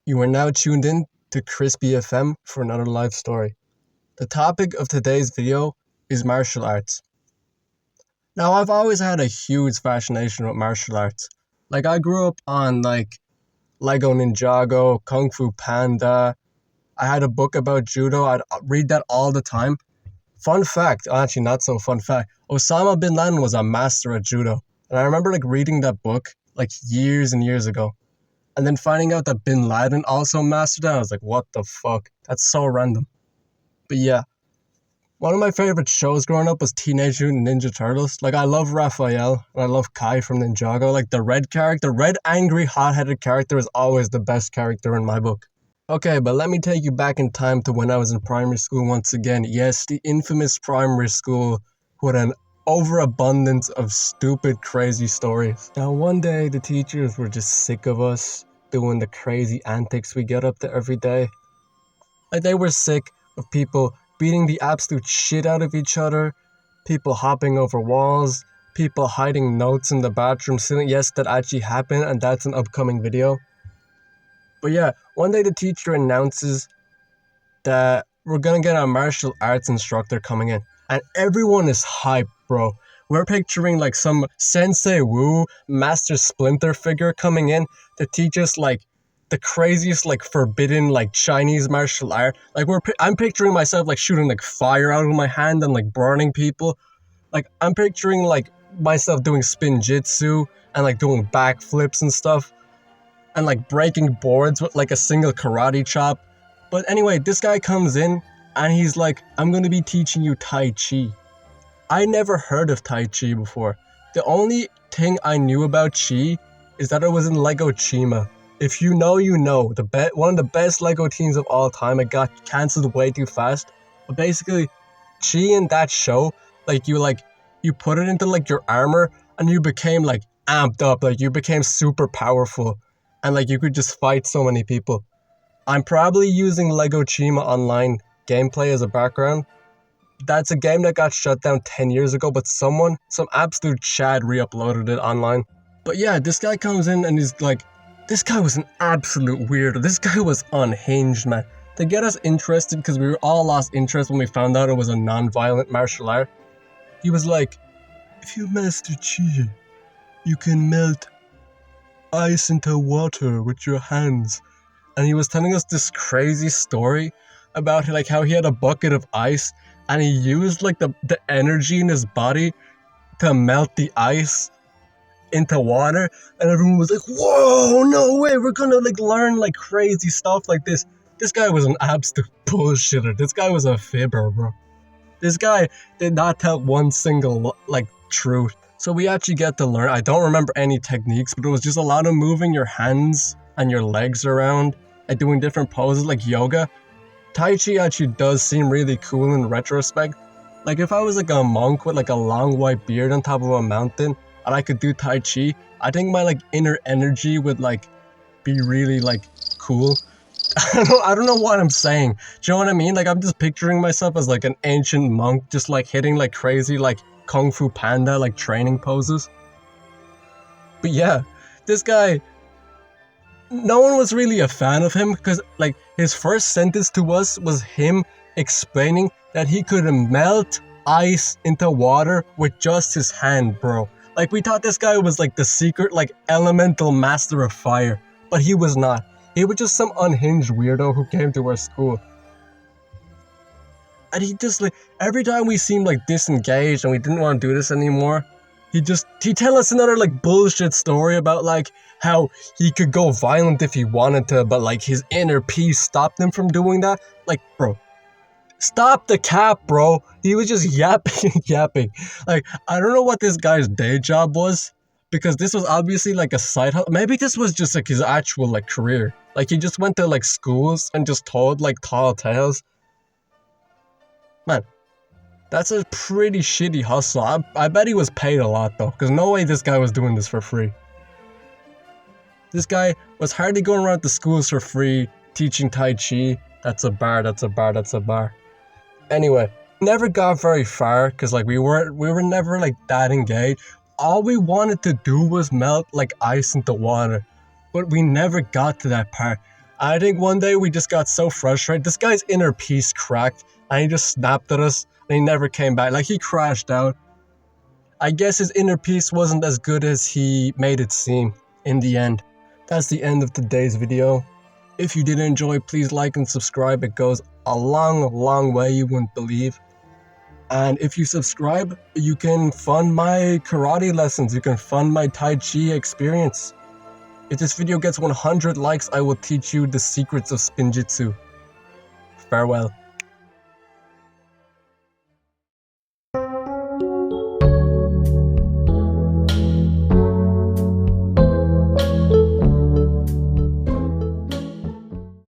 You are now tuned in to Crispy FM for another live story. The topic of today's video is martial arts. Now, I've always had a huge fascination with martial arts. I grew up on Lego Ninjago, Kung Fu Panda. I had a book about judo. I'd read that all the time. Fun fact, actually not so fun fact, Osama bin Laden was a master at judo. And I remember reading that book years and years ago. And then finding out that Bin Laden also mastered it, I was like, what the fuck? That's so random. But yeah, one of my favorite shows growing up was Teenage Mutant Ninja Turtles. I love Raphael, and I love Kai from Ninjago. The red character, the red angry hot-headed character is always the best character in my book. Okay, but let me take you back in time to when I was in primary school once again. Yes, the infamous primary school with an overabundance of stupid, crazy stories. Now, one day, the teachers were just sick of us doing the crazy antics we get up to every day. They were sick of people beating the absolute shit out of each other, people hopping over walls, people hiding notes in the bathroom sitting. Yes, that actually happened, and that's an upcoming video. But yeah, one day the teacher announces that we're gonna get a martial arts instructor coming in. And everyone is hyped, bro. We're picturing some Sensei Wu, Master Splinter figure coming in to teach us the craziest forbidden Chinese martial art. I'm picturing myself shooting fire out of my hand and burning people. I'm picturing myself doing spin jitsu and doing backflips and stuff and breaking boards with a single karate chop. But anyway, this guy comes in and he's like, I'm gonna be teaching you Tai Chi. I never heard of Tai Chi before. The only thing I knew about Chi is that it was in Lego Chima. If you know, you know. One of the best Lego teams of all time. It got cancelled way too fast. But basically, Chi in that show, you put it into your armor and you became amped up. You became super powerful. And you could just fight so many people. I'm probably using Lego Chima Online gameplay as a background. That's a game that got shut down 10 years ago, but some absolute chad re-uploaded it online. But yeah, this guy comes in and he's this guy was an absolute weirdo. This guy was unhinged, man. To get us interested, because we were all lost interest when we found out it was a non-violent martial art, he was like, if you master Chi, you can melt ice into water with your hands. And he was telling us this crazy story about how he had a bucket of ice and he used the energy in his body to melt the ice into water, and everyone was like, whoa, no way, we're gonna learn crazy stuff like this. This guy was an absolute bullshitter. This guy was a fibber, bro. This guy did not tell one single truth. So we actually get to learn. I don't remember any techniques, but it was just a lot of moving your hands and your legs around and doing different poses like yoga. Tai Chi actually does seem really cool in retrospect. If I was a monk with a long white beard on top of a mountain and I could do Tai Chi, I think my inner energy would be really cool. I don't know what I'm saying. Do you know what I mean? I'm just picturing myself as an ancient monk just hitting crazy Kung Fu Panda training poses. But yeah, this guy, no one was really a fan of him because his first sentence to us was him explaining that he could melt ice into water with just his hand, bro. We thought this guy was the secret elemental master of fire, but he was not. He was just some unhinged weirdo who came to our school. And he just every time we seemed disengaged and we didn't want to do this anymore, he'd tell us another bullshit story about how he could go violent if he wanted to, but his inner peace stopped him from doing that. Bro, stop the cap, bro. He was just yapping and yapping. I don't know what this guy's day job was, because this was obviously a side hustle. Maybe this was just his actual career. He just went to schools and just told tall tales. Man, that's a pretty shitty hustle. I bet he was paid a lot though, because no way this guy was doing this for free. This guy was hardly going around the schools for free, teaching Tai Chi. That's a bar, that's a bar, that's a bar. Anyway, never got very far, because we were never that engaged. All we wanted to do was melt ice into water. But we never got to that part. I think one day we just got so frustrated. This guy's inner peace cracked, and he just snapped at us, and he never came back. Like, he crashed out. I guess his inner peace wasn't as good as he made it seem in the end. That's the end of today's video. If you did enjoy, please like and subscribe. It goes a long way, you wouldn't believe. And if you subscribe, you can fund my karate lessons. You can fund my Tai Chi experience. If this video gets 100 likes, I will teach you the secrets of Spinjitzu. Farewell.